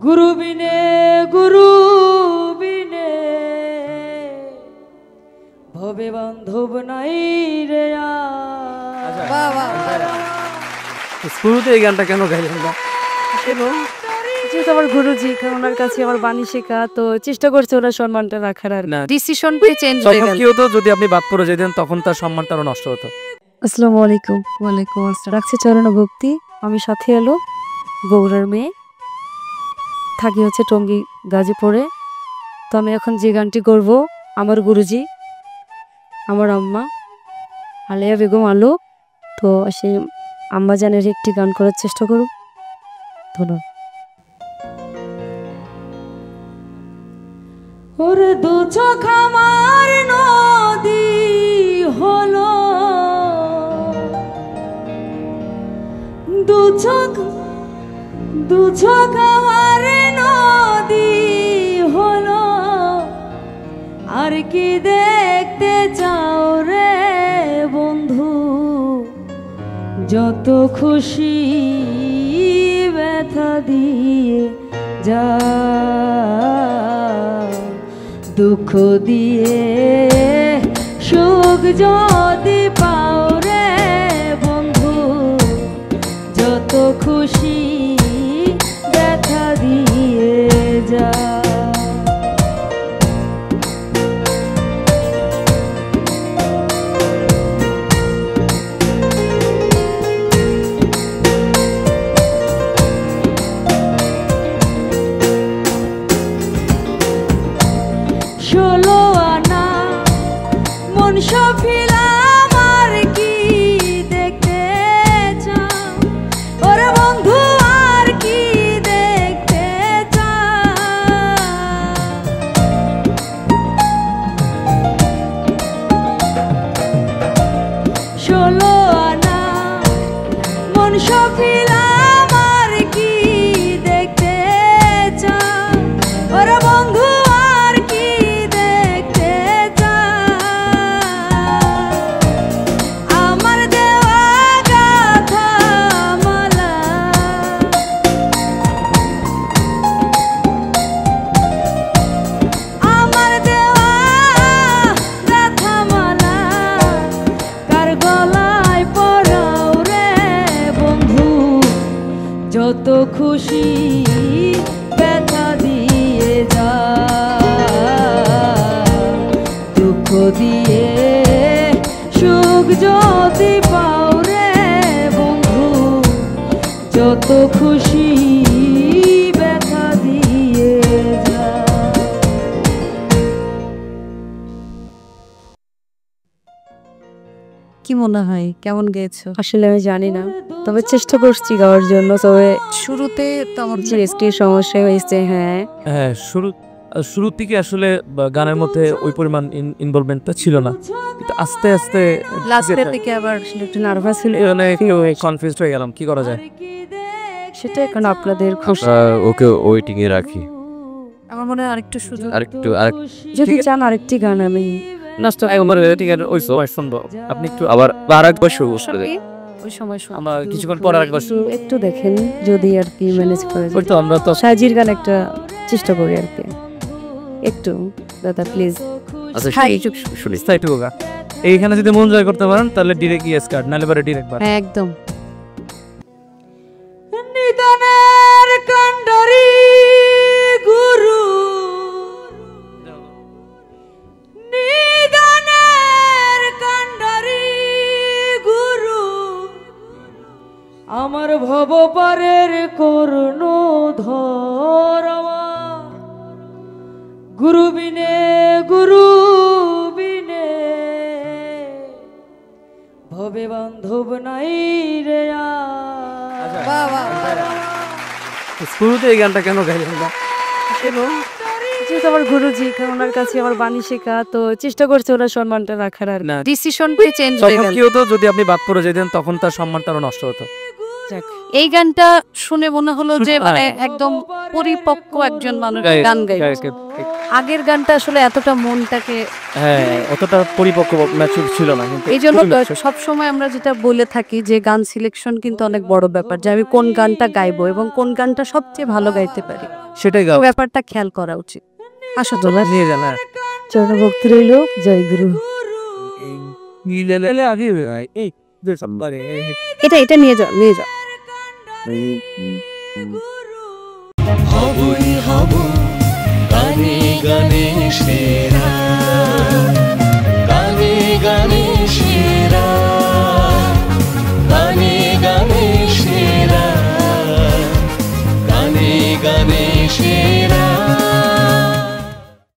গুরু বিনে গুরু বিনে ভবে বান্ধব নাই রে। শুরুতে এই গানটা কেন গাইলেন না? যেহেতু আমার গুরুজি, ওনার কাছে আমার বাণী শেখা, তো চেষ্টা করছে ওনার সম্মানটা রাখার। আর ডিসিশনটাই চেঞ্জ হয়ে গেল। কি হতো যদি আপনি বাদ পড়ে যেতেন, তখন তার সম্মানটা আরো নষ্ট হতো। আসসালামু আলাইকুম। ওয়ালাইকুম আসসালাম। রাখছি চরণ ভক্তি। আমি সাথে এলো বগুড়ার মেয়ে, থাকি হচ্ছে টঙ্গী গাজীপুরে। তো আমি এখন যে গানটি করব, আমার গুরুজি, আমার আম্মা আলিয়া বেগম আলো, তো সেই আম্মা জানের একটি গান করার চেষ্টা করব। ধন্যবাদ। ওরে দু চোখ আমার নদী হলো, দু চোখ আমার নদী হলো, আর কি দেখতে চাও রে বন্ধু, যত খুশি ব্যথা দিয়ে যা, দুঃখ দিয়ে সুখ যদি পাও রে বন্ধু, যত খুশি ব্যথা দিয়ে যা। ষোলো আনা মন সফিলাম আর কি দেখতে চাও, ওরে বন্ধু আর কি দেখতে চাও। ষোলো আনা মন সফিলাম আর কি দেখতে চাও, ওরে বন্ধু যত খুশি ব্যথা দিয়ে যা, দুঃখ দিয়ে সুখ যদি পাও রে বন্ধু, যত খুশি ব্যথা দিয়ে যা। কি মনে হয় কেমন গেয়েছো? আসলে আমি জানি না, তবে চেষ্টা করছি গাওয়ার জন্য। তবে শুরুতে তো আমার একটি সমস্যা হয়েছে। হ্যাঁ হ্যাঁ, শুরুর দিকে আসলে গানের মধ্যে ওই পরিমাণ ইনভলভমেন্টটা ছিল না, কিন্তু আস্তে আস্তে লাস্টের দিকে আবার একটু নার্ভাস ছিল, কনফিউজড হয়ে গেলাম। কি করা যায় সেটা এখন আপনাদের খুশি। ওকে ওয়েটিং এ রাখি। আমার মনে হয় আরেকটু সুযোগ, আরেকটু যদি চান আরেকটি গান আমি নষ্ট ঠিক আছে, ওই সময় শুনবো। আপনি একটু আবার আরেকবার শুরু করে ওই সময় আমরা কিছুক্ষণ পরে আরেকবার একটু দেখেন যদি আর কি ম্যানেজ করে যায়। ওই তো আমরা তো সাজির গান একটা চেষ্টা করি আর কি, একটু দাদা প্লিজ। আচ্ছা শুনি স্থায়ীটুকু গান এইখানে যদি মন জয় করতে পারেন তাহলে ডিরেক্ট ইয়েস কার্ড, নাহলে পরে ডিরেক্ট বার। হ্যাঁ একদম। নিদানের কান্ডারি গুরু, নিদানের কান্ডারি গুরু, আমার ভবপারের করুণ ধরমা, গুরু বিনে ভবে বান্ধব নাই রে। শুরুতে এই গানটা কেন গাইলেন না? যেহেতু আমার গুরুজি, ওনার কাছে আমার বাণী শেখা, তো চেষ্টা করছে ওনার সম্মানটা রাখার। আর ডিসিশনটাই চেঞ্জ হয়ে গেল। কি হতো যদি আপনি বাদ পড়ে যেতেন, তখন তার সম্মানটা আরো নষ্ট হতো। এই গানটা শুনে মনে হলো যে মানে একদম পরিপক্ক একজন মানুষ গান গাইছে। আগের গানটা আসলে এতটা মনটাকে হ্যাঁ অতটা পরিপক্ক ম্যাচুর ছিল না, কিন্তু এই জন্য সবসময় আমরা যেটা বলে থাকি যে গান সিলেকশন কিন্তু অনেক বড় ব্যাপার, যে আমি কোন গানটা গাইবো এবং কোন গানটা সবচেয়ে ভালো গাইতে পারি, সেটাই ওই ব্যাপারটা খেয়াল করা উচিত। আসো তো নিয়ে জানা চরণ ভক্তি রইল, জয় গুরু। এটা এটা নিয়ে যাও, নিয়ে যাও। হবই হব